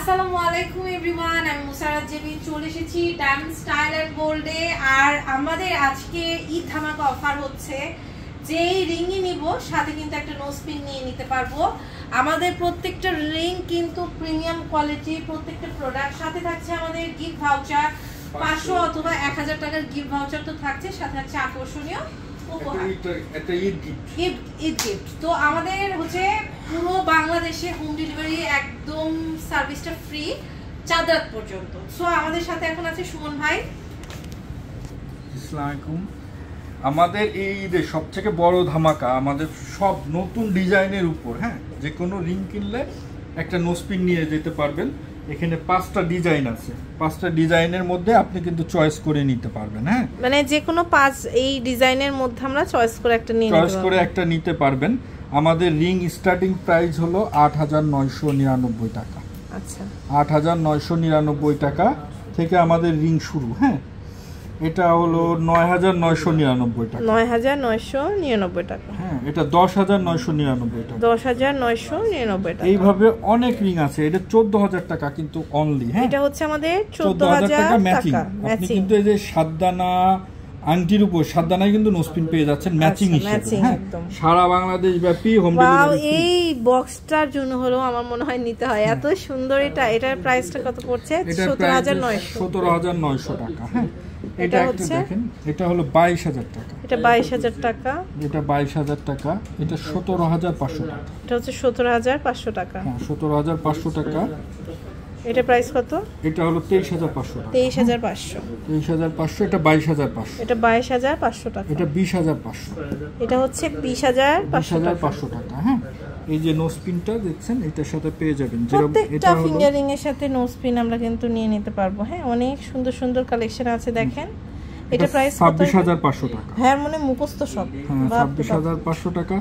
আসসালামু আলাইকুম এভরিওয়ান, আমি মুসারাত জেবিন চলে এসেছি ডায়মন্ড স্টাইল এন্ড গোল্ডে। আর আমাদের আজকে ঈদ ধামাকা অফার হচ্ছে, যেই রিংই নিব সাথে কিন্তু একটা নোজ পিন নিয়ে নিতে পারবো। আমাদের প্রত্যেকটা রিং কিন্তু প্রিমিয়াম কোয়ালিটি, প্রত্যেকটা প্রোডাক্ট সাথে থাকছে আমাদের গিফট ভাউচার 500 অথবা 1000 টাকার গিফট ভাউচার তো থাকছে, সাথে আছে আকর্ষণীয় তো আমাদের হচ্ছে পুরো বাংলাদেশে হোম ডেলিভারি একদম সার্ভিসটা ফ্রি চাঁদরাত পর্যন্ত। সো আমাদের সাথে এখন আছে সুমন ভাই। আসসালামু আলাইকুম। আমাদের এই ঈদের সবথেকে বড় ধামাকা, আমাদের সব নতুন ডিজাইনের উপর, হ্যাঁ, যে কোনো রিং কিনলে একটা নোজপিন নিয়ে যেতে পারবেন। এখানে 5টা ডিজাইন আছে, 5টা ডিজাইনের মধ্যে আপনি কিন্তু চয়েস করে নিতে পারবেন। হ্যাঁ, মানে যে কোনো 5 এই ডিজাইনের মধ্যে আমরা চয়েস করে একটা নিতে পারবেন। আমাদের রিং স্টার্টিং প্রাইস হলো 8999 টাকা। আচ্ছা, 8999 টাকা থেকে আমাদের রিং শুরু। হ্যাঁ, এটা হলো 9999 টাকা। 9999 টাকা। হ্যাঁ, এটা 10999 টাকা। 10999 টাকা। এইভাবে অনেক রিং আছে। এটা 14000 টাকা কিন্তু অনলি। হ্যাঁ, এটা হচ্ছে আমাদের 14000 টাকা ম্যাচিং। আপনি কিন্তু এই যে 7 দানা আংটির উপর 7 দানায় কিন্তু নোজপিন পেয়ে যাচ্ছেন ম্যাচিং হিসেবে। হ্যাঁ, সারা বাংলাদেশ ব্যাপী হোম ডেলিভারি। এই বক্সটার জন্য হলো আমার মনে হয় নিতে হয়, এত সুন্দর। এটার প্রাইসটা কত পড়ছে? 17900 টাকা। হ্যাঁ, এটা একটা দেখেন, এটা হলো 22000 টাকা। এটা 22000 টাকা। এটা 22000 টাকা। এটা 17500 টাকা। এটা হচ্ছে 17500 টাকা। হ্যাঁ, 17500 টাকা। এটা প্রাইস কত? এটা হলো 23500 টাকা। 23500। 23500। এটা 22500। এটা 22500 টাকা। এটা 20500। এটা হচ্ছে 20500 টাকা। হ্যাঁ, এই যে নোজপিনটা দেখছেন, এটার সাথে পেয়ে যাবেন। প্রত্যেকটা ফিঙ্গারিং এর সাথে নোজপিন আমরা কিন্তু নিয়ে নিতে পারবো। হ্যাঁ, অনেক সুন্দর সুন্দর কালেকশন আছে দেখেন। এটা প্রাইস 26500 টাকা। হ্যাঁ, মানে মুখস্থ সব। হ্যাঁ, 26500 টাকা।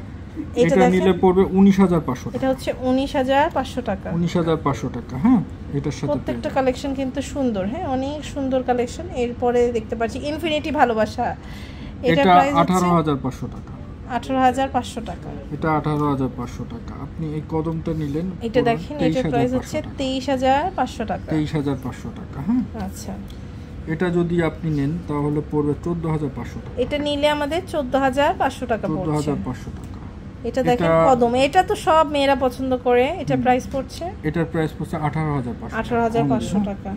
এটা নিলে পড়বে 19500 টাকা। এটা হচ্ছে 19500 টাকা। 19500 টাকা। হ্যাঁ, এটার সাথে প্রত্যেকটা কালেকশন কিন্তু সুন্দর। হ্যাঁ, অনেক সুন্দর কালেকশন। এরপরে দেখতে পাচ্ছি ইনফিনিটি ভালোবাসা। এটা প্রাইস 18500 টাকা। 18500 টাকা। এটা 18500 টাকা। আপনি এই কদমটা নিলেন, এটা দেখেন, এটা প্রাইস হচ্ছে 23500 টাকা। 23500 টাকা। হ্যাঁ, আচ্ছা, এটা যদি আপনি নেন তাহলে পড়বে 14500 টাকা। এটা নিলে আমাদের 14500 টাকা পড়ছে। 14500 টাকা। এটা দেখেন কদম, এটা তো সব মেয়েরা পছন্দ করে। এটা প্রাইস পড়ছে, এটার প্রাইস পড়ছে 18500। 18500 টাকা।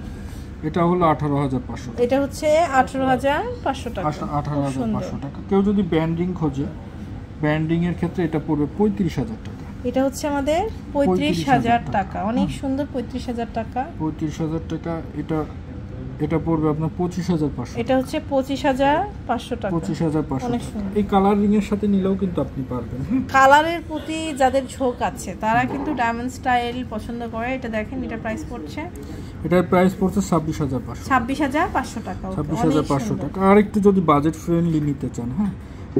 এটা হলো 18500। এটা হচ্ছে 18500 টাকা। 18500 টাকা। কেউ যদি ব্যান্ডিং খোঁজে, ব্যান্ডিং এর ক্ষেত্রে এটা পড়বে 35000 টাকা। এটা হচ্ছে আমাদের 35000 টাকা। অনেক সুন্দর, 35000 টাকা। 35000 টাকা। এটা পড়বে আপনার 25500। এটা হচ্ছে 25500 টাকা। 25500 টাকা। এই কালারিং এর সাথে নিলেও কিন্তু আপনি পারবেন। কালারের প্রতি যাদের ঝোঁক আছে তারা কিন্তু ডায়মন্ড স্টাইল পছন্দ করে। এটা দেখেন, এটা প্রাইস পড়ছে, এটার প্রাইস পড়ছে 26500। 26500 টাকা। 26500 টাকা। আর একটু যদি বাজেট ফ্রেন্ডলি নিতে চান, হ্যাঁ,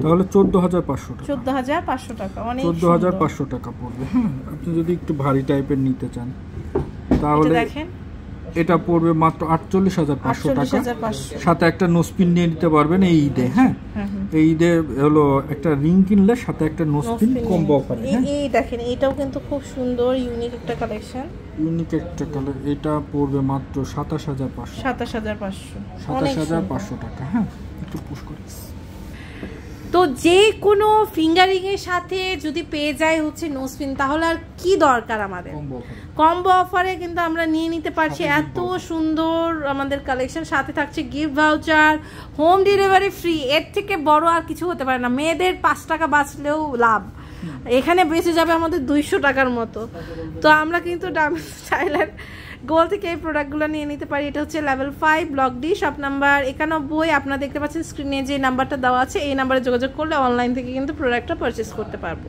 তাহলে 14500 টাকা। 14500 টাকা। অনেক 14500 টাকা পড়বে। হ্যাঁ, আপনি যদি একটু ভারী টাইপের নিতে চান তাহলে দেখেন, এটা পড়বে মাত্র 48500 টাকা। সাথে একটা নোজপিন নিয়ে নিতে পারবেন এই ঈদে। হ্যাঁ, এই ঈদে হলো একটা রিং কিনলে সাথে একটা নোজপিন কম্বো অফারে। এই দেখেন, এটাও কিন্তু খুব সুন্দর, ইউনিক একটা কালেকশন। ইউনিক একটা কালার। এটা পড়বে মাত্র 27500। 27500 টাকা। হ্যাঁ, একটু পুশ করে। তো যে কোনো ফিঙ্গারিং এর সাথে যদি পেয়ে যায় হচ্ছে নোজপিন, তাহলে আর কি দরকার আমাদের? কম্বো অফারে কিন্তু আমরা নিয়ে নিতে পারছি এত সুন্দর আমাদের কালেকশন। সাথে থাকছে gift voucher, home delivery free. এর থেকে বড় আর কিছু হতে পারে না। মেয়েদের 5 টাকা বাঁচলেও লাভ, এখানে বেঁচে যাবে আমাদের 200 টাকার মতো। তো আমরা কিন্তু ডায়মন্ড স্টাইলের গোল থেকে এই প্রোডাক্টগুলো নিয়ে নিতে পারি। এটা হচ্ছে level 5 block D, shop number 91। আপনারা দেখতে পাচ্ছেন স্ক্রিনে যে নাম্বারটা দেওয়া আছে, এই নাম্বারে যোগাযোগ করলে অনলাইন থেকে কিন্তু প্রোডাক্টটা পারচেস করতে পারবো।